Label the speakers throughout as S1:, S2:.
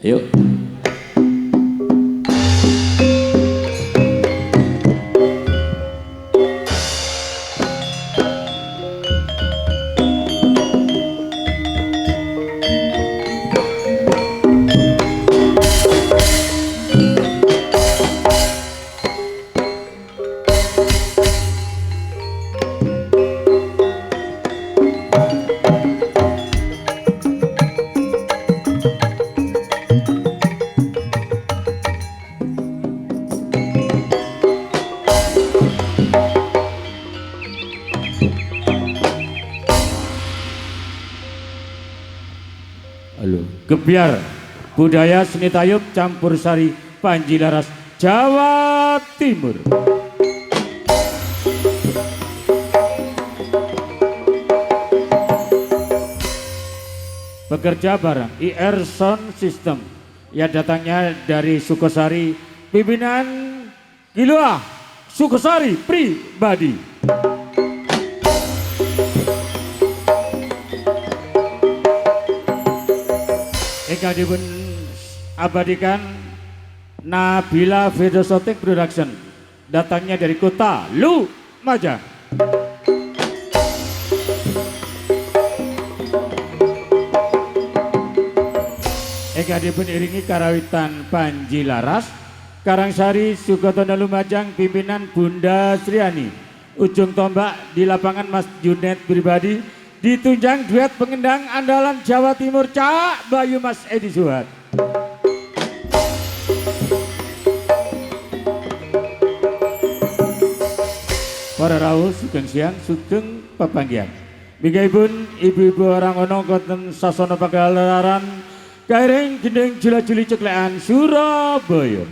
S1: Yuk. Gebyar budaya seni tayub campur sari Panji Laras Jawa Timur. Bekerja bareng IR Sound System yang datangnya dari Sukosari, pimpinan Gilua Sukosari pribadi. Eka dipun abadikan Nabila Vedosotik Production, datangnya dari kota Lumajang. Eka dipun iringi karawitan Panji Laras, Karangsari Sukotono Lumajang, pimpinan Bunda Sriani. Ujung tombak di lapangan Mas Junet pribadi, ditunjang duet pengendang andalan Jawa Timur Cak Bayu Mas Edi Suhat. Para rawuh sugeng siang sugeng pepanggihan. Minggaipun ibu-ibu orang ono konten sasana pagelaran garing gendeng jula-juli ceklekan Surabaya.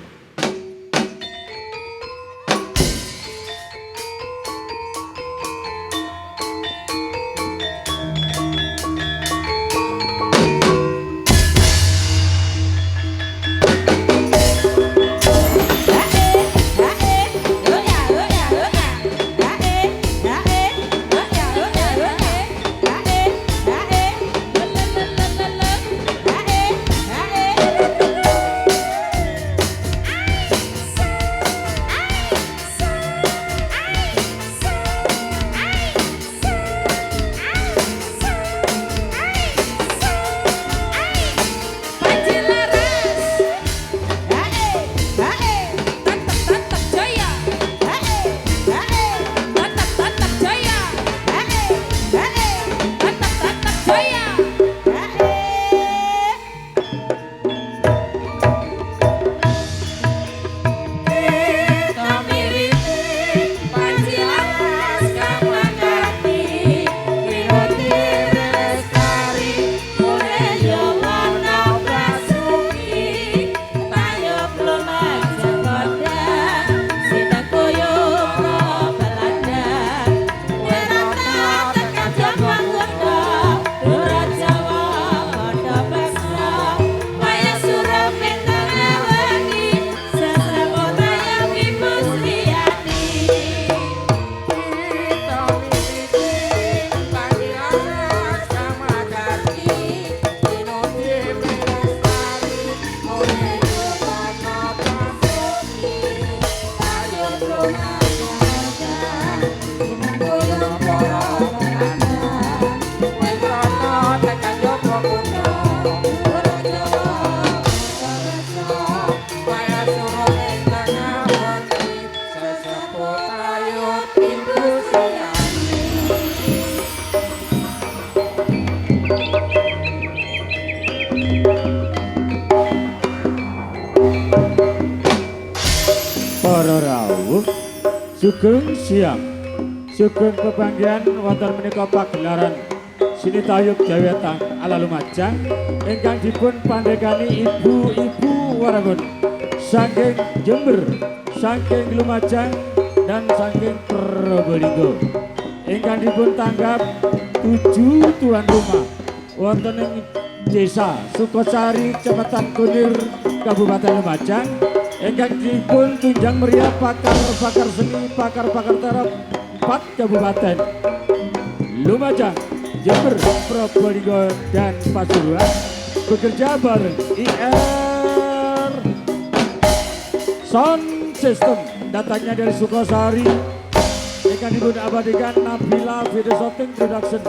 S1: Para rawuh sugeng siang sugeng pepanggihan wonten menika pagelaran seni tayub Jawa ala Lumajang ingkang dipun pandhegani ibu-ibu warangun saking Jember, saking Lumajang dan saking Probolinggo ingkang dipun tanggap 7 tuan rumah wonten ing Desa Sukosari, Kecamatan Kunir, Kabupaten Lumajang. Ingkang dipun tunjang meriah pakar-pakar seni, pakar-pakar tarap 4 kabupaten Lumajang, Jember, Probolinggo dan Pasuruan bekerja bareng IR Sound System datangnya dari Sukosari. Ikan dibun abadikan Nabila Video Shooting Production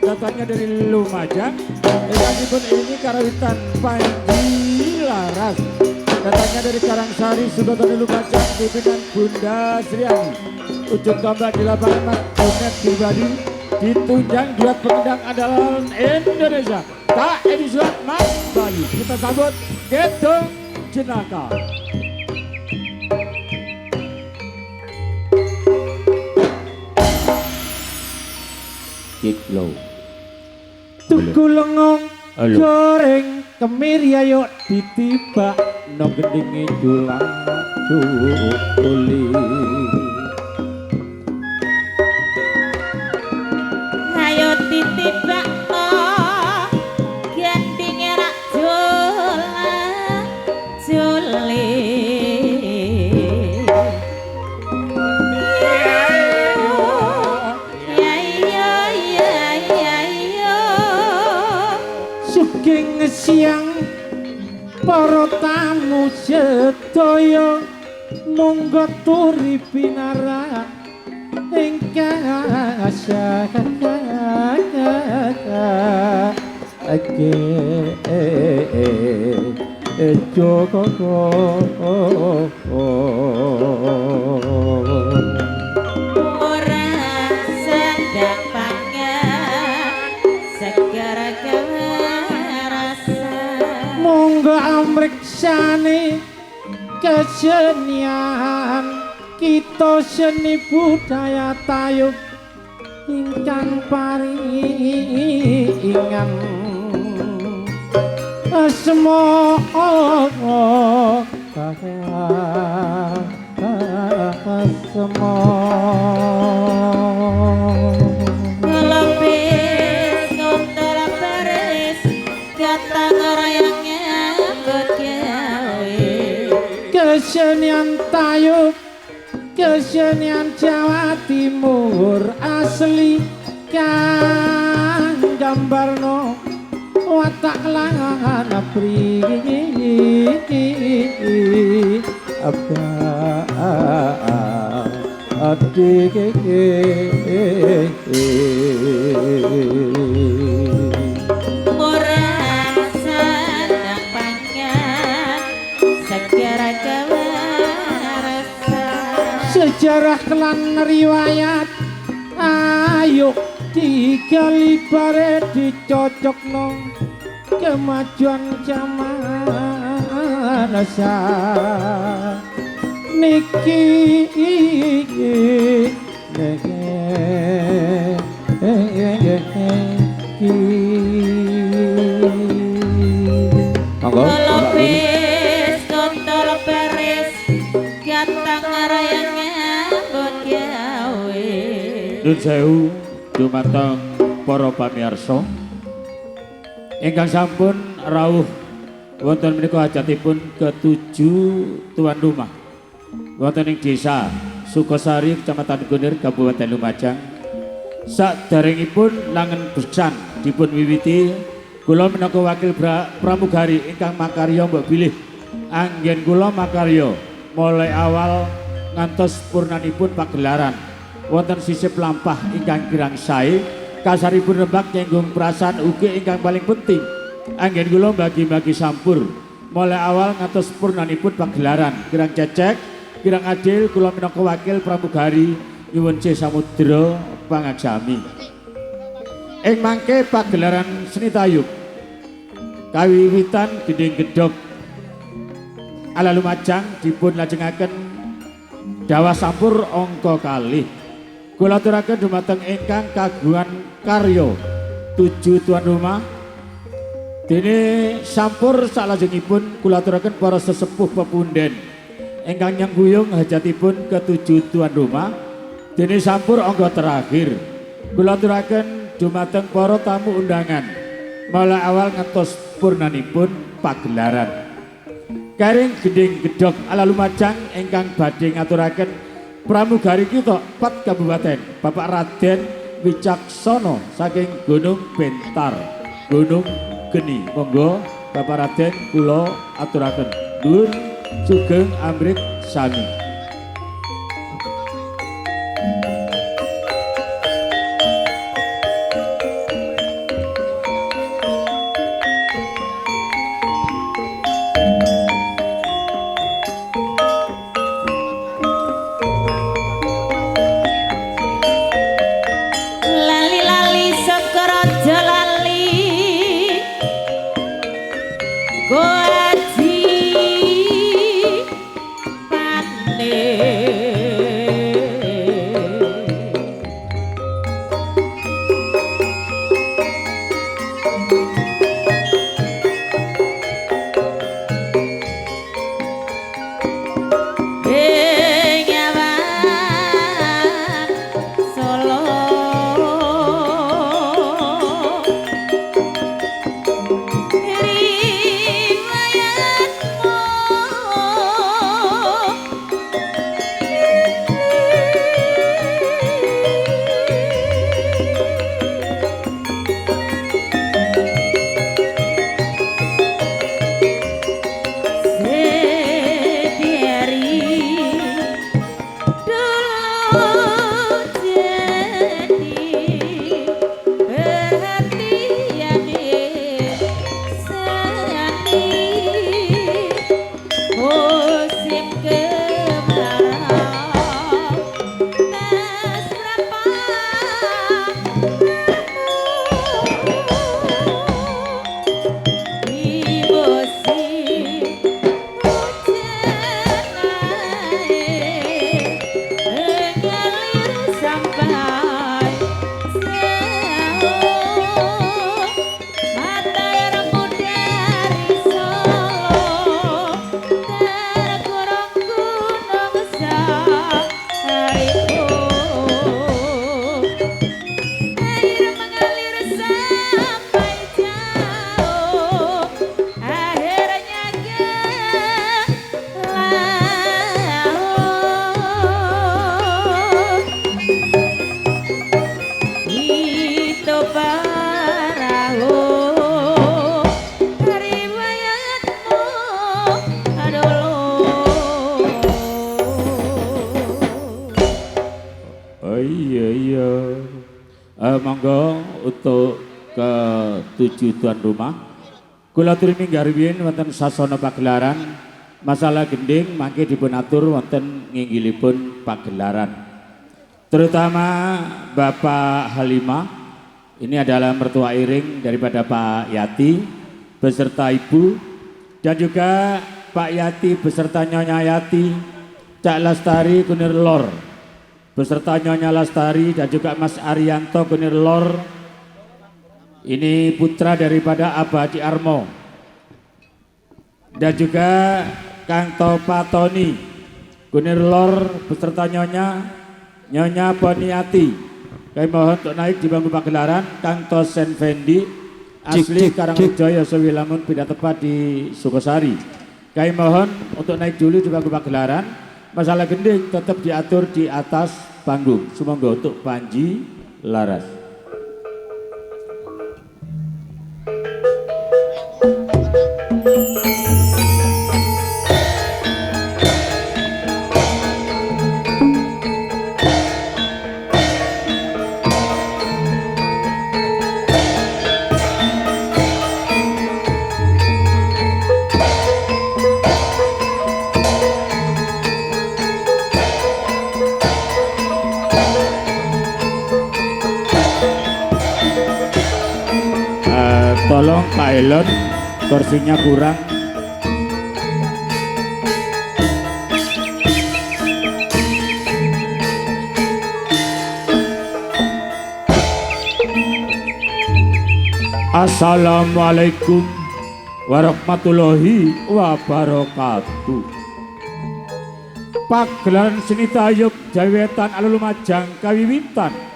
S1: datangnya dari Lumajang. Ikan dibun ini karawitan Panji Laras datangnya dari Karangsari Sukotono Lumajang pimpinan Bunda Sriani. Ujung tombak di lapangan Mas Junet Pribadi ditunjang duet penendang andalan Indonesia Kak Edi Suat Mas Bayu. Kita sambut Gedung Jenaka. Kick low.
S2: Tuku lengong goreng kemir ya yuk ditibak no gendingi julang juli.
S3: Ayo ditibak no gendingi rak julang juli.
S2: Siang para tamu sedaya monggo turi pinara ingkang Joko
S3: Ora sedang pangan segara
S2: monggo amriksani kesenian kita seni budaya tayub ingkang paringan asma asma
S3: ngelebis kotor beres kata ngerayangnya bergawe
S2: kesenian tayub kesenian Jawa Timur asli kang gambarno watak langan apa adik
S3: murah sedang panjang segera kewarasa
S2: sejarah kelan riwayat ayo digali bare dicocokno kemajuan zaman niki
S3: ngelebis kotor beres kata ngerayangnya bergawe
S1: Nun sewu dumateng para pamirsa ingkang sampun rawuh wonten menika hajatipun ketujuh tuan rumah wonten ing desa Sukosari Kecamatan Kunir Kabupaten Lumajang. Saderengipun langen beksan dipun wiwiti kula minangka wakil pramugari ingkang makarya mbok bilih anggen kula makarya mulai awal ngantos purnanipun pagelaran wonten sisip lampah ingkang kirang sae kasaripun rembak nyenggung perasaan ugi ingkang paling penting anggen kula bagi-bagi sampur mulai awal ngantos purnanipun pagelaran kirang cecek kirang adil kula minangka wakil pramugari nyuwun samudra pangaksami ing mangke pagelaran seni tayub kawiwitan Gending Gedhog ala Lumajang dipun lajengaken dawa sampur angka kalih. Kula aturaken dumateng ingkang kagungan karya 7 tuan rumah. Dene sampur salajengipun kula aturaken para sesepuh pepunden ingkang nyengguyung hajatipun ke-7 tuan rumah. Dene sampur angka terakhir kula aturaken dumateng para tamu undangan mulai awal ngantos purnanipun pagelaran. Karing Gending Gedhog ala Lumajang ingkang badhe ngaturaken pramugari kita 4 kabupaten Bapak Raden Wicaksono saking Gunung Bentar Gunung Geni. Monggo Bapak Raden kula aturaken. Nuwun Sugeng Amrit Sami.
S3: Lali-lali sekaraja lali Goaji
S1: Monggo untuk ke-7 tuan rumah. Kula aturi minggarwien wonten sasana pagelaran masalah gending mangke dipun atur wonten nginggilipun pagelaran. Terutama Bapak Halimah, ini adalah mertua iring daripada Pak Yati beserta Ibu, dan juga Pak Yati beserta Nyonya Yati, Cak Lastari Kunir Lor beserta Nyonya Lastari dan juga Mas Arianto Kunir Lor. Ini putra daripada Abadi Armo, dan juga Kang Topatoni Kunir Lor beserta Nyonya Poniati. Kami mohon untuk naik di bangku pagelaran. Kang Tosen Fendi asli Karangrejo Sewilamun pindah tepat di Sukosari. Kami mohon untuk naik dulu di bangku pagelaran. Masalah gending tetap diatur di atas panggung. Semoga untuk Panji Laras. Tolong pilot kursinya kurang. Assalamualaikum warahmatullahi wabarakatuh. Pagelaran seni tayub Jawetan Alulumajang kawiwitan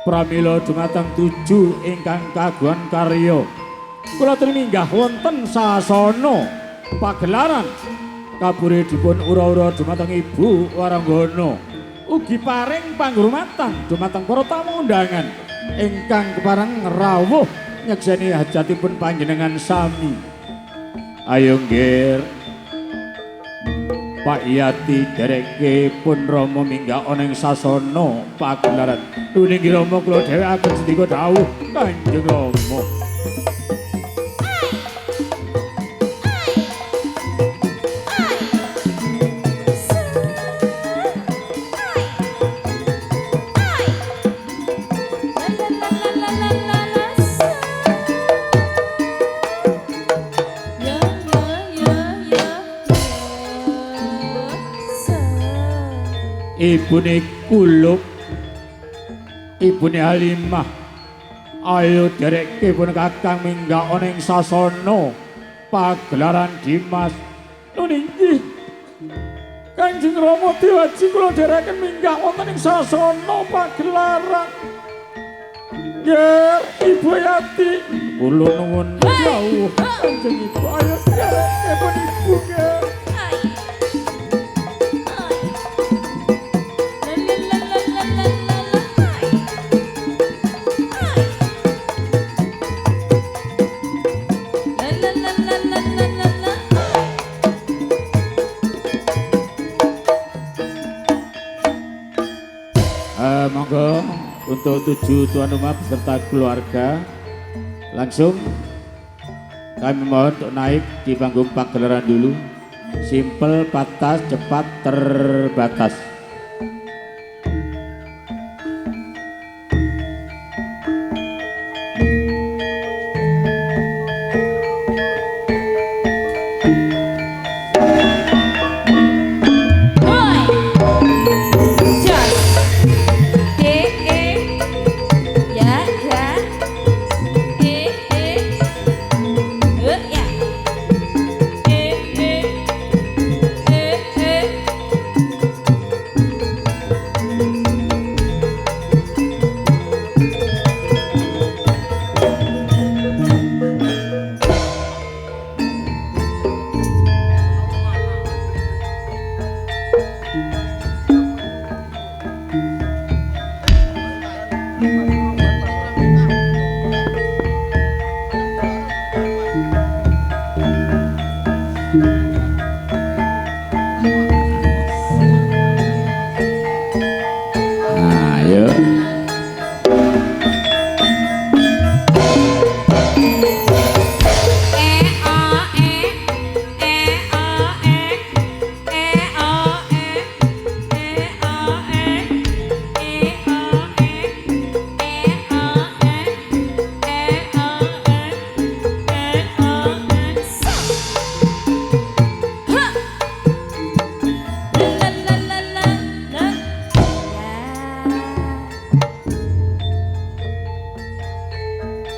S1: pramila dumateng 7 ingkang kagungan karya kula minggah wonten sasana pagelaran kabure dipun ura-ura dumateng Ibu Waranggana, ugi paring panghormatan dumateng para tamu undangan ingkang kepareng rawuh nyekseni hajatipun panjenengan sami. Ayo nggih Pak Yati dereke pun Rama minggah ana ing sasana pagelaran. Nuningi Rama kula dhewe agen sendika dawuh Kanjeng Rama. Ibune Kuluk, ibune Halimah, ayo dereke pun kakang minggah ana ing sasana pagelaran Dimas. Nuninggih Kanjeng Rama Dewaji kula dereken minggah wonten ing sasana pagelaran. Nggih, Ibu Yati, kula nuwun dawuh Kanjeng Ibu, ayo dereke pun Ibu nggih. Monggo untuk 7 tuan rumah beserta keluarga langsung kami mohon untuk naik di panggung pagelaran dulu. Simpel, patas, cepat, terbatas.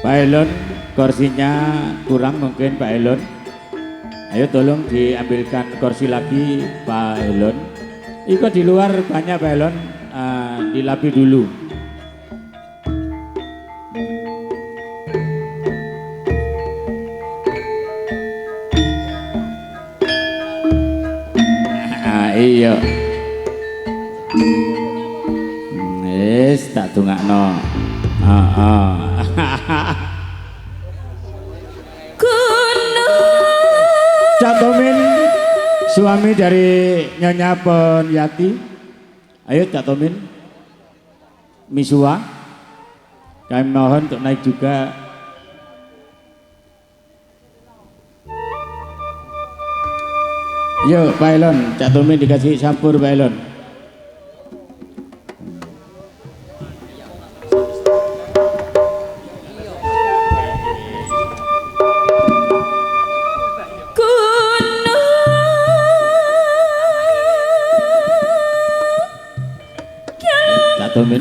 S1: Pak Elon, kursinya kurang mungkin Pak Elon. Ayo tolong diambilkan kursi lagi Pak Elon. Ikut di luar banyak Pak Elon, dilapi dulu. Iya. Wis tak dongakno. Cak Tomin, suami dari Nyonya Ponyati. Ayo Cak Tomin, Misua, kami mohon untuk naik juga. Yo Pak Elon, Cak Tomin dikasih sampur Pak Elon. Tomin.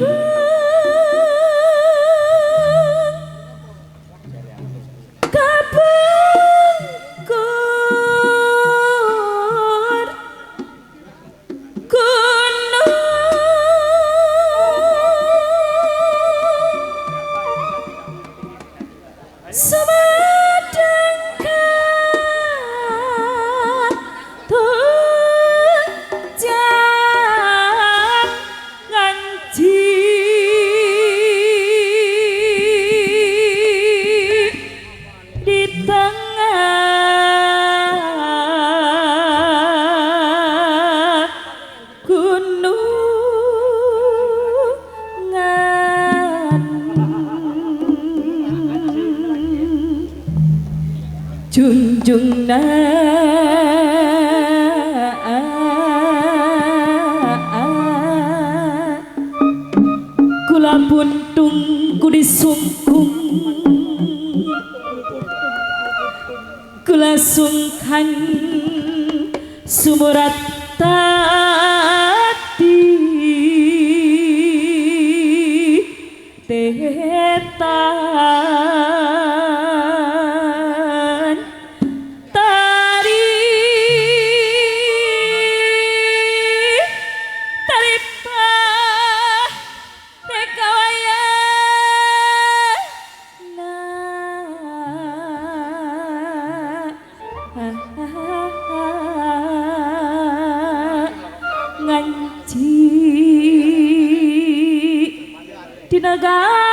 S3: Ji Tunjungna kula buntung kudi sungkung kula sungkan sumurat tati tetan tari taripa rekawaya nganci di negara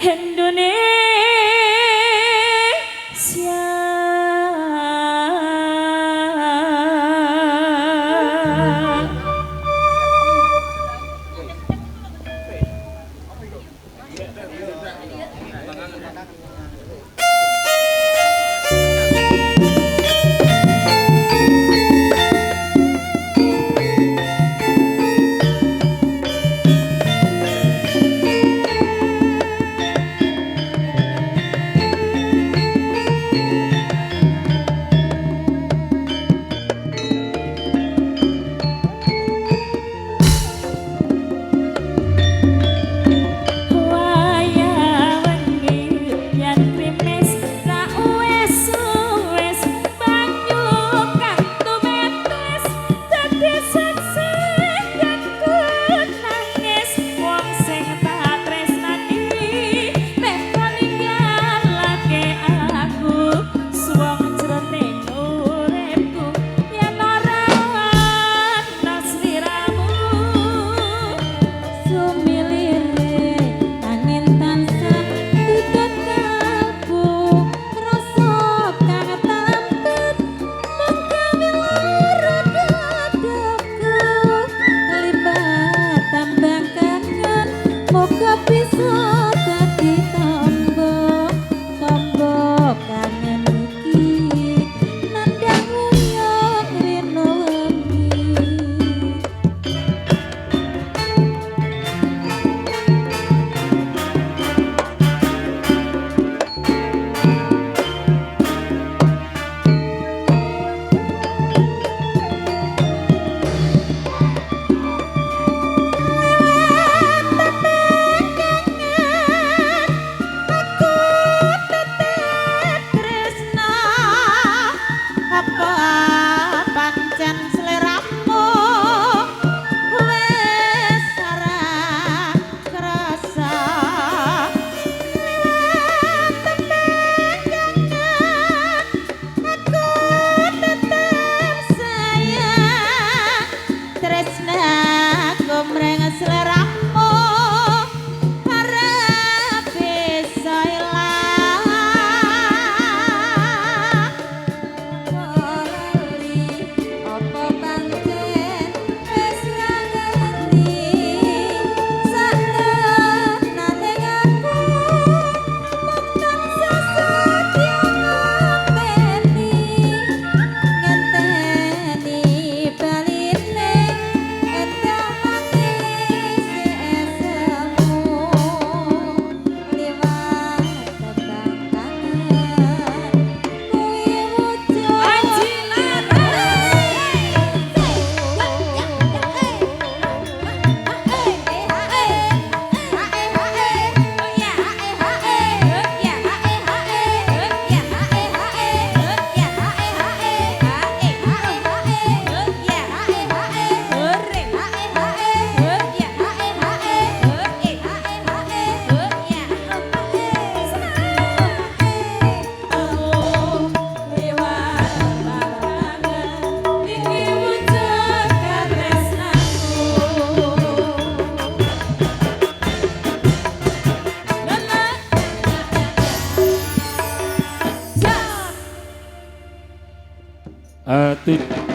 S3: Indonesia.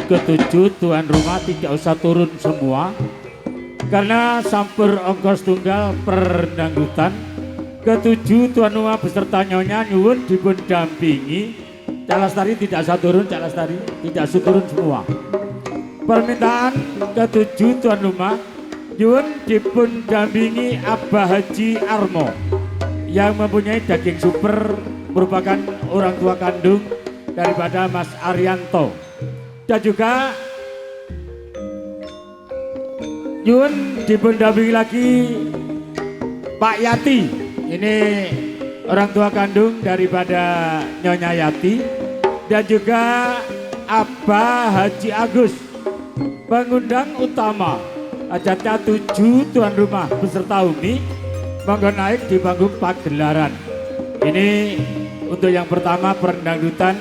S1: Ketujuh tuan rumah tidak usah turun semua karena sampur ongkos tunggal per dangdutan ketujuh tuan rumah beserta nyonya nyuwun dipun dampingi. Cak Lestari tidak satu turun, Cak Lestari tidak satu turun semua. Permintaan ketujuh tuan rumah nyuwun dipun dampingi Abah Haji Armo yang mempunyai daging super, merupakan orang tua kandung daripada Mas Arianto. Dan juga nyuwun dipun dampingi lagi Pak Yati, ini orang tua kandung daripada Nyonya Yati. Dan juga Abah Haji Agus, pengundang utama hajatnya 7 tuan rumah beserta Umi monggo naik di panggung pagelaran. Ini untuk yang pertama perendangdutan,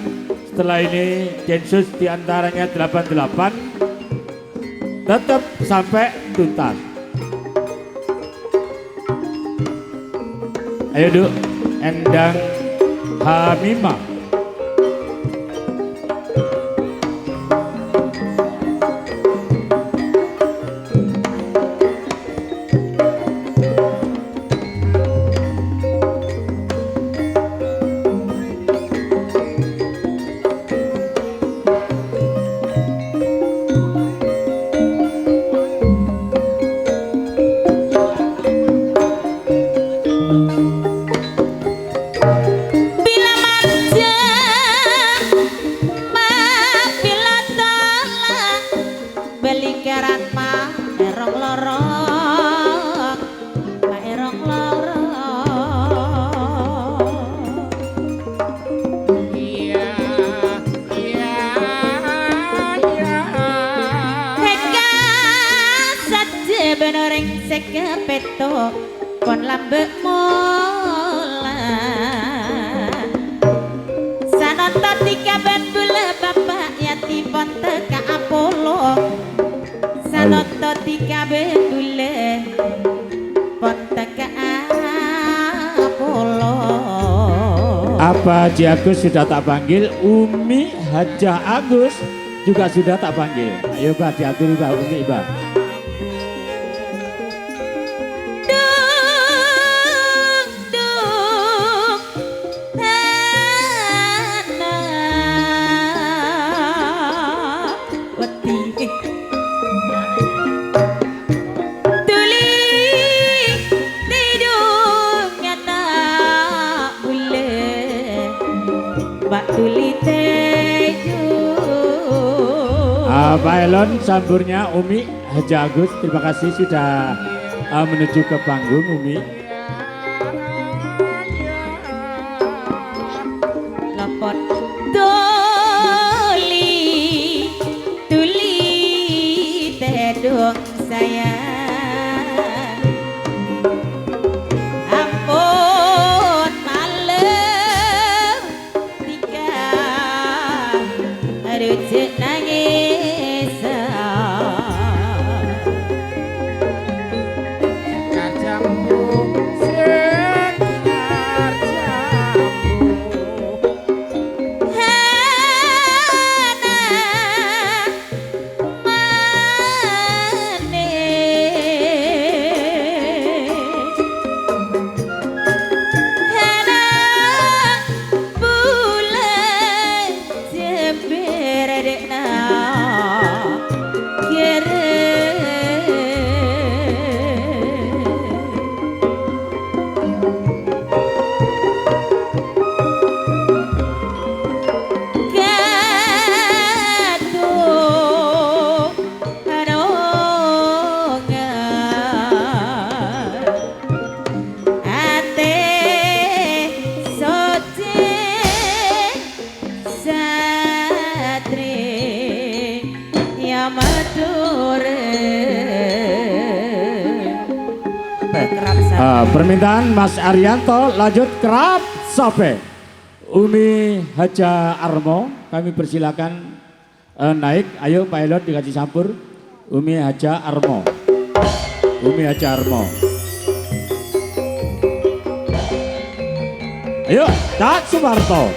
S1: setelah ini Densus diantaranya 88 tetap sampai tuntas. Ayo Duk, Endang Hamimah.
S4: Peto kon lambek mola sanonto tiga ben bule bapak Yati pon teka Apollo sanonto tiga ben bule pon teka Apollo.
S1: Apa Haji Agus sudah tak panggil, Umi Hajah Agus juga sudah tak panggil. Ayo Mbak diatur Mbak Umi Mbak. Pak Elon samburnya Umi Hajah Agus, terima kasih sudah menuju ke panggung Umi.
S4: Lapor tuli tedong saya ampun malam tiga rujuk nangis.
S1: Permintaan Mas Arianto lanjut kerap sope. Umi Hajah Armo kami persilakan naik. Ayo Pak Elon dikasih sampur. Umi Hajah Armo. Umi Hajah Armo. Ayo Cak Sumarto.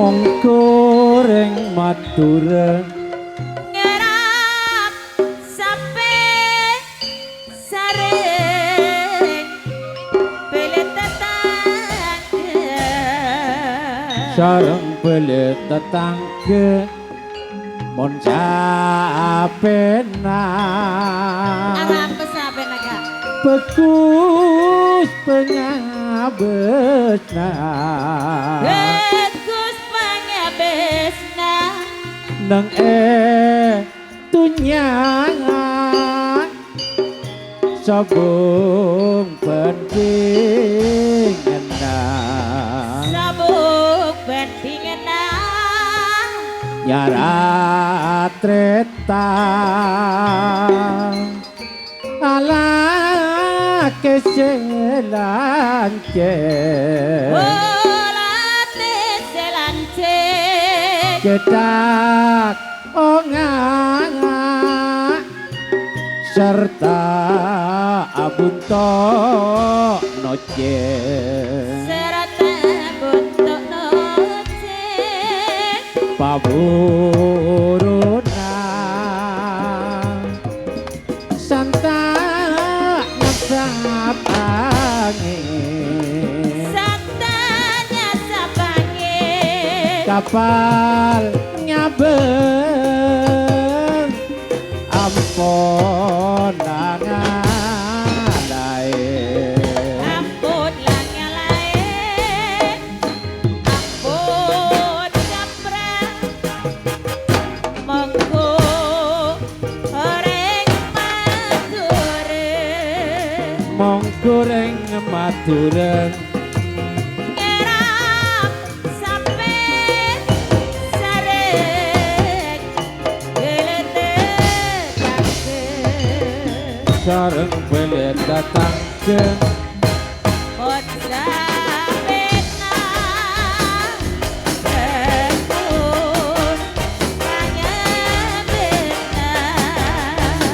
S2: mongko reng matur
S4: ngerap sampai sareng pilih tetangga
S2: sareng belet tetangga mon sapena
S4: apa sampai naga
S2: bekus pengabesna
S4: bagus pangabesna
S2: nang tunyang sabung pentingna
S4: sabuk pentingna
S2: nyara treta ala keselance
S4: olate selance
S2: cedak ongang serta abunto noce
S4: serata bentuk noce
S2: paburuna santa nasab angin
S4: santanya sabange
S2: kapal ngabeng ampun nangalai
S4: ampun langalae ampun kaprah monggo oreng mature
S2: monggo reng matureng
S4: ngerap sampe sareng gelete tangke
S2: sareng belet datang ke
S4: pot sapena bekun pangabesna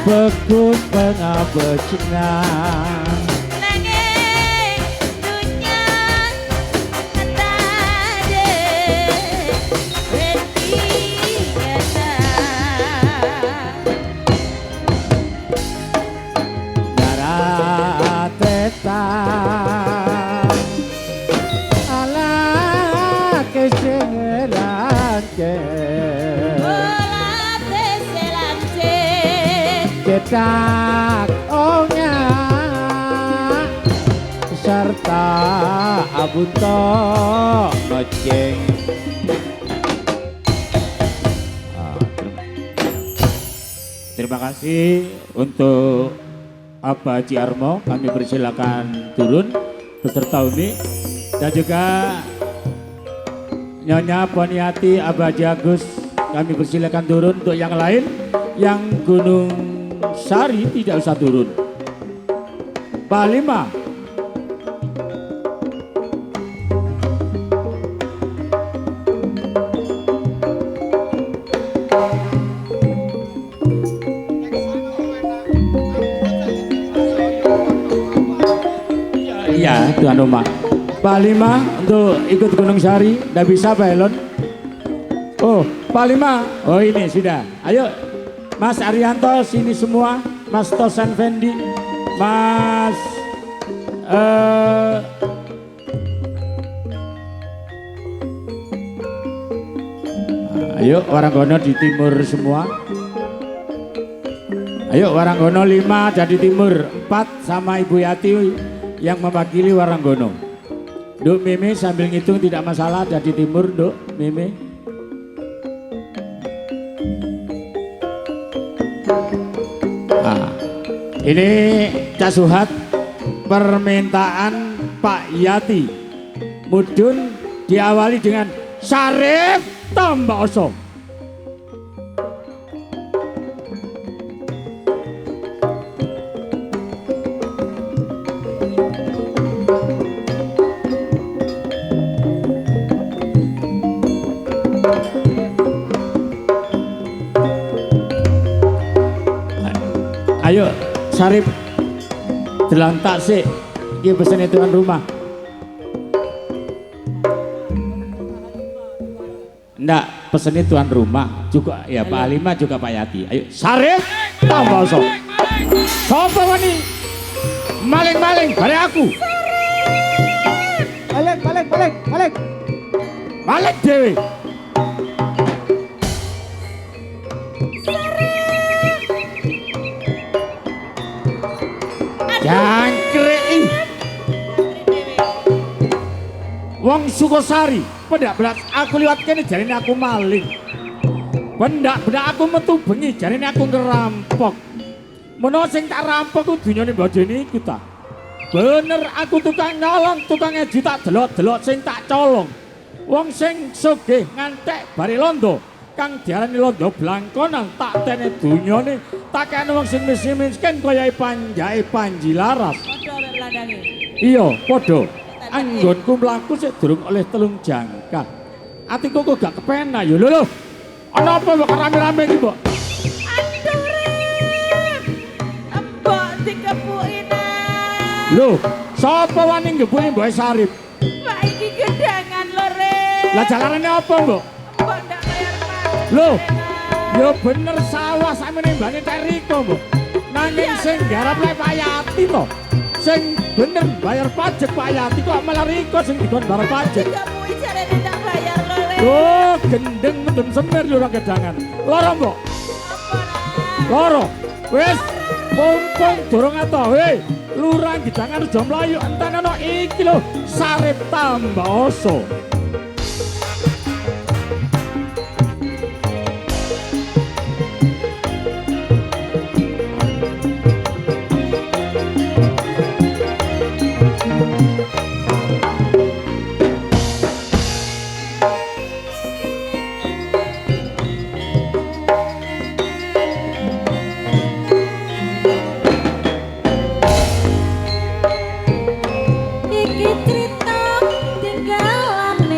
S2: bekus pengabesna
S4: nanging dunya tade betingeta
S2: nyara teta ala keselance
S4: olate selance
S2: cetak onga serta abunto noceng
S1: Terima kasih untuk Abah Haji Armo, kami persilakan turun beserta Umi dan juga Nyonya Poniati Abah Haji Agus, kami persilakan turun. Untuk yang lain yang Gunung Sari tidak usah turun. Pak Lima. Iya, tuan rumah. Pak Lima untuk ikut Gunung Sari, tidak bisa Pak Elon. Oh, Pak Lima. Oh ini sudah. Ayo, Mas Arianto sini semua. Mas Tosan Fendi, Mas ayo Waranggono di timur semua. Ayo Waranggono 5 jadi timur, 4 sama Ibu Yati yang mewakili Waranggono. Duk Meme sambil ngitung tidak masalah, jadi timur Duk Meme. Nah, ini Cak Suhat permintaan Pak Yati. Mudun diawali dengan Sarif tambah oso. Ayo Sarif delantak sih, ini pesan tuan rumah. Ndak, pesennya tuan rumah juga ya Pak Alima juga Pak Yati. Ayo Sarip tambah sok. Sopo wani? Maling-maling bare aku.
S2: Balik.
S1: Balik dewe. Jangkrik. Wong Sukosari, pendak belas aku liwat kene jarine aku maling. Pendak aku metu bengi jarine aku ngerampok. Menawa sing tak rampok ku dunyane mbojone iku ta. Bener aku tukang nyolong, tukang eji tak delok-delok sing tak colong. Wong sing sugih ngantek bare londo, kang diarani londo blangkonan tak tene dunyane, tak kene wong sing miskin kaya Panjai Panji Laras.
S4: Padha mek landange.
S1: Iya, padha. Anggonku mlaku sik durung oleh 3 jangkah. Atiku kok gak kepenak ya lho. Ana apa kok rame-rame iki, Mbok?
S4: Aduh, Rep. Mbok dikepuki nah.
S1: Lho, sapa wani ngepuki Mbok Sarip?
S4: Pak iki gedangan lho, Rep.
S1: Lah jalarane apa, Mbok?
S4: Mbok ndak bayar pajak.
S1: Loh,
S4: Nah.
S1: ya bener sawah sakmene mbane Tek Riko, Mbok. Nanging sing garap lek Pak Yati to. Sing bener bayar pajak Pak Yati kok malah Riko sing dikon bayar pajak.
S4: Dikepuki jarene ndak bayar lho, Rep.
S1: Oh, gendeng mendem semir lho ora gedangan. Loro, Mbok.
S4: Apa nah?
S1: Loro. Wis, mumpung durung ato. Hei, lurah gedangan aja mlayu enten ana iki lho, Sarip tambah oso.
S4: Iki crita tinggalane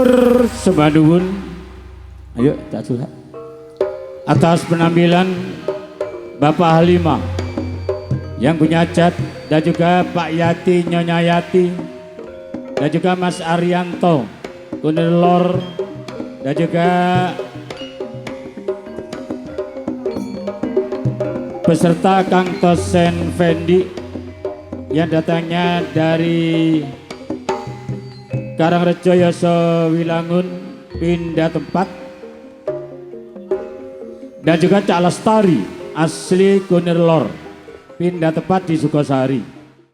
S1: Matur sembah nuwun. Ayo Cak Suha. Atas penampilan Bapak Halimah yang punya cat dan juga Pak Yati, Nyonya Yati dan juga Mas Arianto, Kunelor dan juga beserta Kang Tosen Fendi yang datangnya dari Karangrejo Yoso Wilangun pindah tempat, dan juga Cak Lestari asli Kunirlor pindah tempat di Sukosari.